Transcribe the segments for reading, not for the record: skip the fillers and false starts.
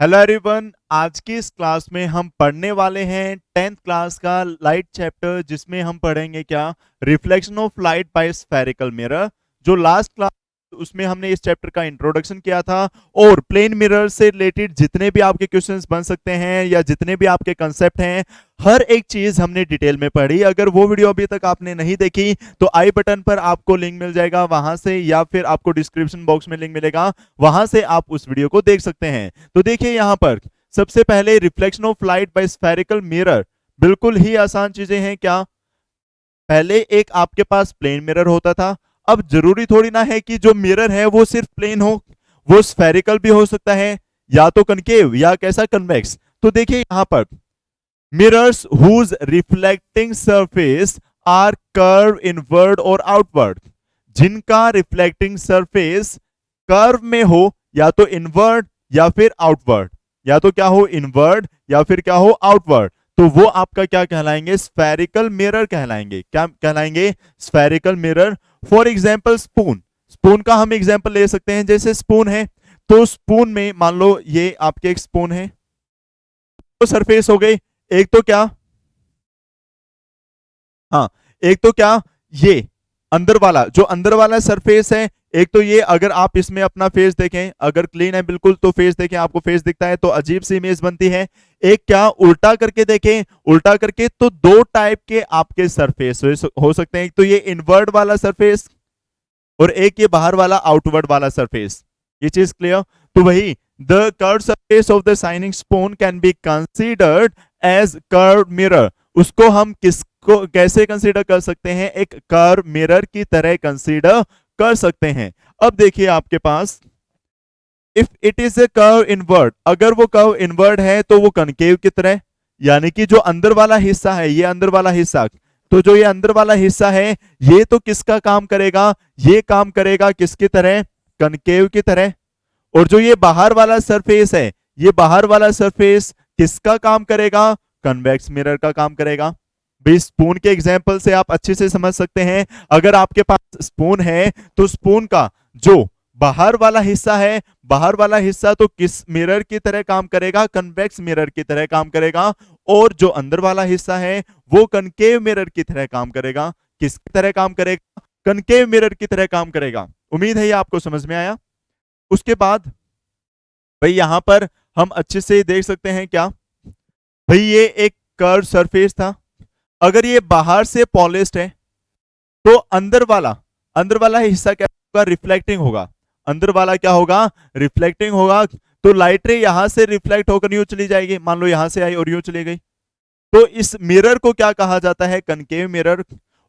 Hello everyone, आज की इस क्लास में हम पढ़ने वाले हैं 10th क्लास का लाइट चैप्टर, जिसमें हम पढ़ेंगे क्या reflection of light by spherical mirror. जो लास्ट क्लास उसमें हमने इस चैप्टर का इंट्रोडक्शन किया था और प्लेन मिरर से रिलेटेड जितने भी आपके क्वेश्चंस बन सकते हैं या जितने भी आपके कंसेप्ट हैं, हर एक चीज हमने डिटेल में पढ़ी। अगर वो वीडियो अभी तक आपने नहीं देखी तो आई बटन पर आपको लिंक मिल जाएगा वहां से, या फिर आपको डिस्क्रिप्शन बॉक्स में लिंक मिलेगा, वहां से आप उस वीडियो को देख सकते हैं। तो देखिए यहां पर सबसे पहले reflection of light by spherical mirror, बिल्कुल ही आसान चीजें हैं। क्या पहले एक आपके पास प्लेन मिरर होता था, अब जरूरी थोड़ी ना है कि जो मिरर है वो सिर्फ प्लेन हो, वो स्फेरिकल भी हो सकता है, या तो कनकेव या कैसा कन्वेक्स। तो देखिए यहां पर mirrors whose reflecting surface are curve inward और आउटवर्ड, जिनका रिफ्लेक्टिंग सरफेस कर्व में हो, या तो इनवर्ड या फिर आउटवर्ड, या तो क्या हो इनवर्ड या फिर क्या हो आउटवर्ड, तो वो आपका क्या कहलाएंगे स्फेरिकल मिरर कहलाएंगे। क्या कहलाएंगे spherical mirror. For example spoon, spoon का हम एग्जाम्पल ले सकते हैं। जैसे स्पून है तो स्पून में मान लो ये आपके एक स्पून है, तो सरफेस हो गई एक तो क्या, हाँ एक तो क्या ये अंदर वाला, जो अंदर वाला सरफेस है, एक तो ये अगर आप इसमें अपना फेस देखें, अगर क्लीन है बिल्कुल तो फेस देखें, आपको फेस दिखता है तो अजीब सी इमेज बनती है। एक क्या उल्टा करके देखें, उल्टा करके तो दो टाइप के आपके सरफेस हो सकते हैं, एक तो ये इनवर्ड वाला सरफेस और एक ये बाहर वाला आउटवर्ड वाला सरफेस। ये चीज क्लियर। तो वही the curve surface of the shining spoon can be considered as curve mirror, उसको हम किसको कैसे कंसीडर कर सकते हैं, एक कर्व मिरर की तरह कंसीडर कर सकते हैं। अब देखिए आपके पास if it is a curve inward, अगर वो कर्व इनवर्ड है तो वो कनकेव की तरह, यानी कि जो अंदर वाला हिस्सा है, ये अंदर वाला हिस्सा, तो जो ये अंदर वाला हिस्सा है ये तो किसका काम करेगा, ये काम करेगा किसकी तरह, कनकेव की तरह। और जो ये बाहर वाला सरफेस है, ये बाहर वाला सरफेस किसका काम करेगा, कन्वेक्स मिरर का काम करेगा। भाई स्पून के एग्जाम्पल से आप अच्छे से समझ सकते हैं। अगर आपके पास स्पून है तो स्पून का जो बाहर वाला हिस्सा है, बाहर वाला हिस्सा तो किस मिरर की तरह काम करेगा, कन्वेक्स मिरर की तरह काम करेगा, और जो अंदर वाला हिस्सा है वो कनकेव मिरर की तरह काम करेगा। किसकी तरह काम करेगा, कनकेव मिरर की तरह काम करेगा। उम्मीद है ये आपको समझ में आया। उसके बाद भाई यहां पर हम अच्छे से देख सकते हैं क्या, भाई ये एक कर्व सरफेस था, अगर ये बाहर से पॉलिश्ड है तो अंदर वाला हिस्सा क्या होगा, रिफ्लेक्टिंग होगा। अंदर वाला क्या होगा, रिफ्लेक्टिंग होगा। तो लाइट रे यहां से रिफ्लेक्ट होकर यूं चली जाएगी, मान लो यहां से आई और यूं चली गई, तो इस मिरर को क्या कहा जाता है, कनकेव मिरर।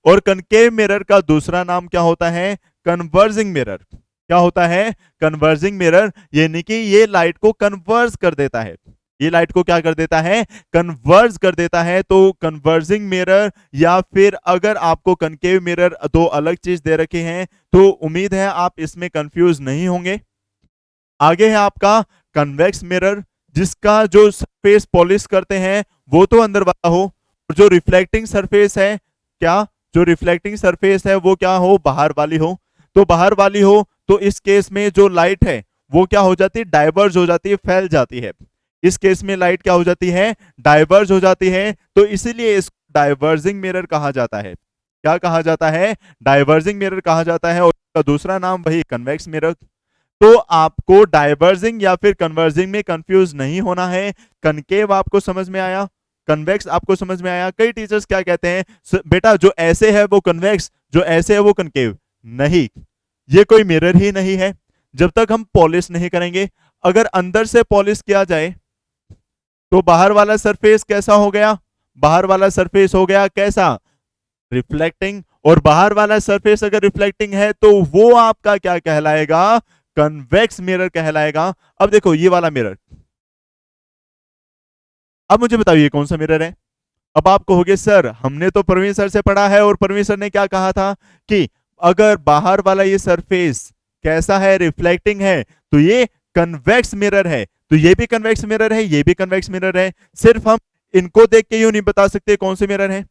और कनकेव मिरर का दूसरा नाम क्या होता है, कन्वर्जिंग मिरर। क्या होता है, कन्वर्जिंग मिरर, यानी कि ये लाइट को कन्वर्ज कर देता है, ये लाइट को क्या कर देता है, कन्वर्ज कर देता है। तो कन्वर्जिंग मिरर, या फिर अगर आपको कनकेव मिरर दो अलग चीज दे रखे हैं तो उम्मीद है आप इसमें कंफ्यूज नहीं होंगे। आगे है आपका कन्वेक्स मिरर, जिसका जो सरफेस पॉलिश करते हैं वो तो अंदर वाला हो, और जो रिफ्लेक्टिंग सरफेस है, क्या जो रिफ्लेक्टिंग सरफेस है वो क्या हो, बाहर वाली हो। तो बाहर वाली हो तो इस केस में जो लाइट है वो क्या हो जाती है, डाइवर्ज हो जाती है, फैल जाती है। इस केस में लाइट क्या हो जाती है, डाइवर्ज हो जाती है। तो इसीलिए इसको डाइवर्जिंग मिरर कहा जाता है। क्या कहा जाता है, डाइवर्जिंग मिरर कहा जाता है। और इसका दूसरा नाम वही कन्वेक्स मिरर। तो आपको डाइवर्जिंग या फिर कन्वर्जिंग में कंफ्यूज नहीं होना है। कनकेव आपको समझ में आया, कन्वेक्स आपको समझ में आया। कई टीचर्स क्या कहते हैं, बेटा जो ऐसे है वो कन्वेक्स, जो ऐसे है वो कनकेव। नहीं, ये कोई मिरर ही नहीं है जब तक हम पॉलिश नहीं करेंगे। अगर अंदर से पॉलिश किया जाए तो बाहर वाला सरफेस कैसा हो गया, बाहर वाला सरफेस हो गया कैसा, रिफ्लेक्टिंग। और बाहर वाला सरफेस अगर रिफ्लेक्टिंग है तो वो आपका क्या कहलाएगा, कन्वेक्स मिरर कहलाएगा। अब देखो ये वाला मिरर, अब मुझे बताइए कौन सा मिरर है। अब आप कहोगे सर हमने तो परवीन सर से पढ़ा है और परवीन सर ने क्या कहा था कि अगर बाहर वाला ये सरफेस कैसा है, रिफ्लेक्टिंग है, तो ये कन्वेक्स मिरर है। तो ये भी कन्वेक्स मिरर है, ये भी कन्वेक्स मिरर है। सिर्फ हम इनको देख के यूं नहीं बता सकते कौन से मिरर है।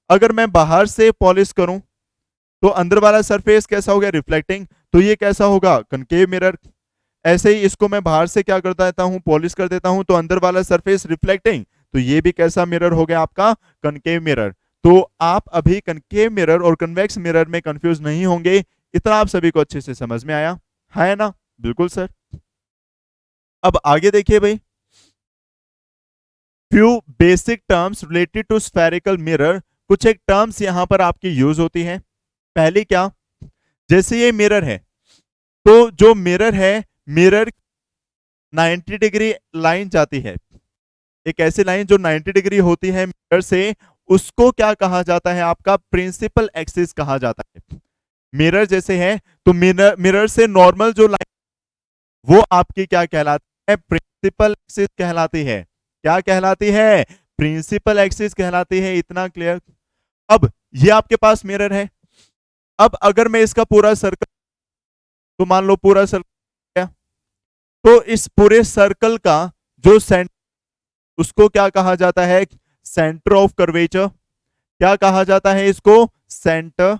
अगर मैं बाहर से पॉलिश करूं तो अंदर वाला सरफेस कैसा हो गया, रिफ्लेक्टिंग, तो ये कैसा होगा, कनकेव मिरर। ऐसे ही इसको मैं बाहर से क्या कर देता हूं, पॉलिश कर देता हूं, तो अंदर वाला सरफेस रिफ्लेक्टिंग, तो ये भी कैसा मिरर हो गया आपका, कनकेव मिरर। तो आप अभी कनकेव मिरर और कन्वेक्स मिरर में कंफ्यूज नहीं होंगे, इतना आप सभी को अच्छे से समझ में आया है ना? बिल्कुल सर। अब आगे देखिए भाई, few basic terms related to spherical mirror, कुछ एक टर्म्स यहां पर आपकी यूज होती हैं। पहली क्या, जैसे ये मिरर है, तो जो मिरर है, मिरर 90 डिग्री लाइन जाती है, एक ऐसी लाइन जो 90 डिग्री होती है मिरर से, उसको क्या कहा जाता है, आपका प्रिंसिपल एक्सिस कहा जाता है। मिरर जैसे है, तो मिरर से नॉर्मल जो लाइन, वो आपकी क्या कहलाती है, प्रिंसिपल एक्सिस कहलाती है। क्या कहलाती है, प्रिंसिपल एक्सिस कहलाती है। इतना क्लियर? अब ये आपके पास मिरर है, अब अगर मैं इसका पूरा सर्कल, तो मान लो पूरा सर्कल, तो इस पूरे सर्कल का जो सेंटर, उसको क्या कहा जाता है, सेंटर ऑफ कर्वेचर। क्या कहा जाता है इसको, सेंटर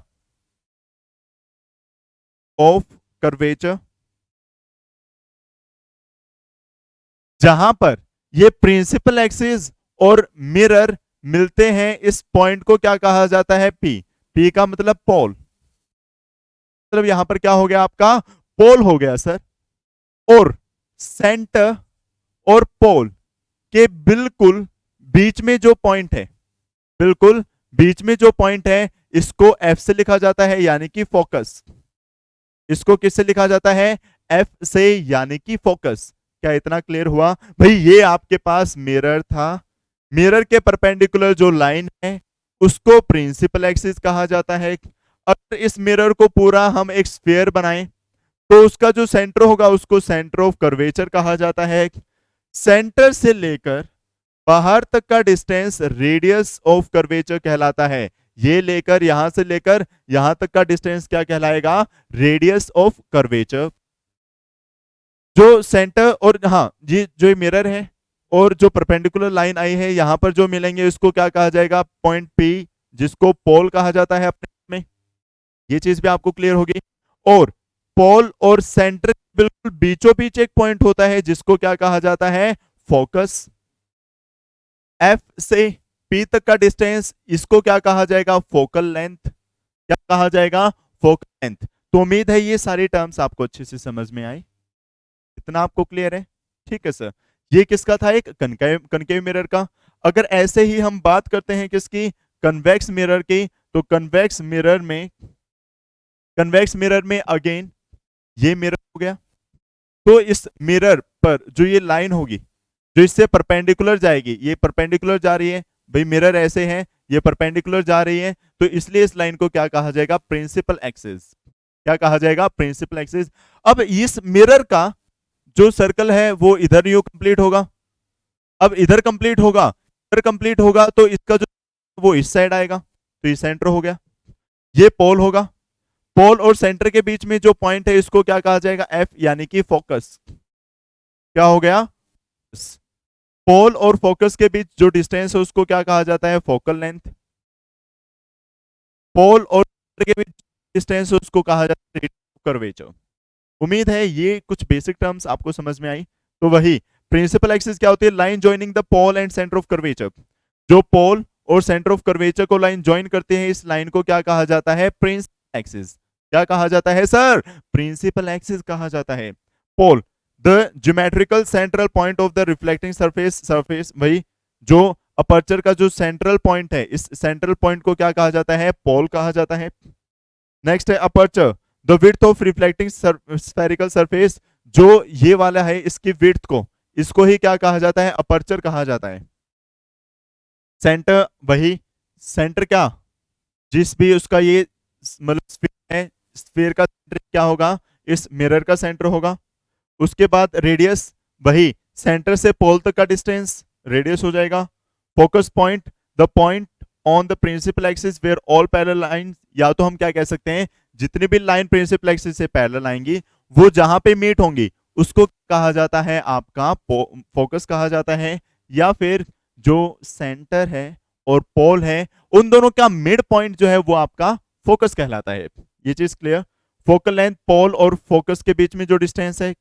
ऑफ कर्वेचर। जहां पर ये प्रिंसिपल एक्सिस और मिरर मिलते हैं, इस पॉइंट को क्या कहा जाता है, पी। पी का मतलब पोल, मतलब यहां पर क्या हो गया आपका, पोल हो गया सर। और सेंटर और पोल के बिल्कुल बीच में जो पॉइंट है, बिल्कुल बीच में जो पॉइंट है, इसको एफ से लिखा जाता है, यानी कि फोकस। इसको किससे लिखा जाता है, एफ से, यानी कि फोकस। क्या इतना क्लियर हुआ भाई? ये आपके पास मिरर था, मिरर के परपेंडिकुलर जो लाइन है, उसको प्रिंसिपल एक्सिस कहा जाता है। अगर इस मिरर को पूरा हम एक स्फीयर बनाएं, तो उसका जो सेंटर होगा, उसको सेंटर ऑफ कर्वेचर कहा जाता है। सेंटर से लेकर बाहर तक का डिस्टेंस रेडियस ऑफ कर्वेचर कहलाता है। ये लेकर, यहां से लेकर यहां तक का डिस्टेंस क्या कहलाएगा, रेडियस ऑफ कर्वेचर। जो सेंटर और, हाँ जी, जो मिरर है और जो परपेंडिकुलर लाइन आई है, यहां पर जो मिलेंगे, उसको क्या कहा जाएगा, पॉइंट पी, जिसको पोल कहा जाता है अपने में। ये चीज भी आपको क्लियर होगी। और पोल और सेंटर बिल्कुल बीचों बीच एक पॉइंट होता है, जिसको क्या कहा जाता है, फोकस। एफ से पी तक का डिस्टेंस, इसको क्या कहा जाएगा, फोकल लेंथ। क्या कहा जाएगा, फोकल लेंथ। तो उम्मीद है ये सारी टर्म्स आपको अच्छे से समझ में आई, इतना आपको क्लियर है? ठीक है सर। ये किसका था, एक कनकेव मिरर का। अगर ऐसे ही हम बात करते हैं किसकी, कन्वेक्स मिरर की, तो कन्वेक्स मिरर में अगेन ये मिरर हो गया। तो इस मिरर पर जो ये लाइन होगी, जो इससे परपेंडिकुलर जाएगी, ये परपेंडिकुलर जा रही है भाई, मिरर ऐसे हैं, ये परपेंडिकुलर जा रही है, तो इसलिए इस लाइन को क्या कहा जाएगा, प्रिंसिपल एक्सिस। क्या कहा जाएगा, प्रिंसिपल एक्सिस। अब इस मिरर का जो सर्कल है, वो इधर यू कंप्लीट होगा। अब इधर कंप्लीट होगा, इधर कंप्लीट होगा, तो इसका जो, वो इस साइड आएगा, तो ये सेंटर हो गया। ये पोल होगा, पोल और सेंटर के बीच में जो पॉइंट है, इसको क्या कहा जाएगा, एफ, यानी कि फोकस। क्या हो गया, पोल और फोकस के बीच जो डिस्टेंस है, उसको क्या कहा जाता है, फोकल लेंथ। पोल और सेंटर के बीच डिस्टेंस है, उसको कहा जाता है कर्वेचर। उम्मीद है ये कुछ बेसिक टर्म्स आपको समझ में आई। तो वही प्रिंसिपल एक्सिस क्या होती है, line joining the pole and centre of curvature. जो पोल और सेंटर ऑफ कर्वेचर को लाइन ज्वाइन करते हैं, इस लाइन को क्या कहा जाता है, प्रिंसिपल एक्सिस। क्या कहा जाता है सर, प्रिंसिपल एक्सिस कहा जाता है। Pole, the geometrical central point of the reflecting surface वही जो अपर्चर का जो सेंट्रल पॉइंट है, इस सेंट्रल पॉइंट को क्या कहा जाता है, पोल कहा जाता है। नेक्स्ट है aperture, the width of reflecting spherical surface, जो ये वाला है, इसकी विड्थ को, इसको ही क्या कहा जाता है, अपर्चर कहा जाता है। सेंटर, वही सेंटर क्या, जिस भी उसका ये मतलब स्फीयर है, स्फीयर का सेंटर क्या होगा, इस मिरर का सेंटर होगा। उसके बाद रेडियस, वही सेंटर से पोल तक का डिस्टेंस रेडियस हो जाएगा। Focus point, the point on the principal axis where all parallel lines, या तो हम क्या कह सकते हैं, जितनी भी लाइन प्रिंसिपल एक्सिस से पैरेलल आएंगी, वो जहां पे मीट होंगी, उसको कहा जाता है आपका फोकस कहा जाता है। या फिर जो सेंटर है और पोल है, उन दोनों का मिड पॉइंट जो है, वो आपका फोकस कहलाता है। ये चीज क्लियर? फोकल लेंथ, पोल और फोकस के बीच में जो डिस्टेंस है,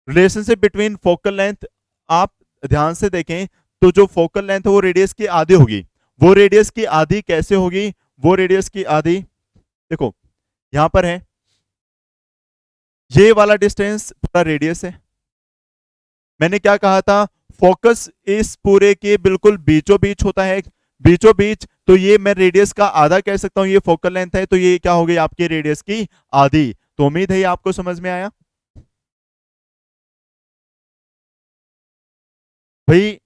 रिलेशनशिप बिटवीन फोकल लेंथ, आप ध्यान से देखें तो जो फोकल लेंथ है वो रेडियस की आधी होगी। वो रेडियस की आधी कैसे होगी? वो रेडियस की आधी, देखो यहां पर है, ये वाला डिस्टेंस पूरा रेडियस है। मैंने क्या कहा था? फोकस इस पूरे के बिल्कुल बीचों बीच होता है, बीचों बीच, तो ये मैं रेडियस का आधा कह सकता हूं। ये फोकल लेंथ है, तो ये क्या हो गई आपकी रेडियस की आधी। तो उम्मीद है ये आपको समझ में आया भाई।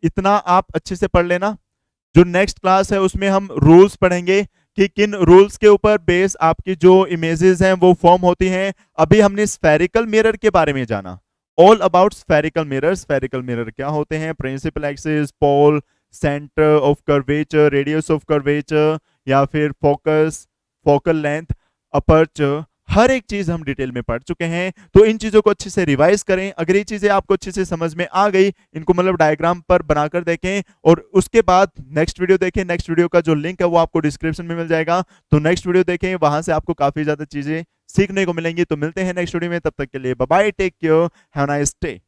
इतना आप अच्छे से पढ़ लेना। जो नेक्स्ट क्लास है उसमें हम रूल्स पढ़ेंगे कि किन रूल्स के ऊपर बेस आपकी जो इमेजेस हैं वो फॉर्म होती हैं। अभी हमने स्फेरिकल मिरर के बारे में जाना, all about spherical mirror. Spherical mirror क्या होते हैं, principal axis, pole, centre of curvature, radius of curvature, या फिर फोकस, फोकल लेंथ, अपर्चर, हर एक चीज हम डिटेल में पढ़ चुके हैं। तो इन चीजों को अच्छे से रिवाइज करें। अगर ये चीजें आपको अच्छे से समझ में आ गई, इनको मतलब डायग्राम पर बनाकर देखें और उसके बाद नेक्स्ट वीडियो देखें। नेक्स्ट वीडियो का जो लिंक है वो आपको डिस्क्रिप्शन में मिल जाएगा, तो नेक्स्ट वीडियो देखें, वहां से आपको काफी ज्यादा चीजें सीखने को मिलेंगी। तो मिलते हैं नेक्स्ट वीडियो में, तब तक के लिए bye bye, take care, have a nice day.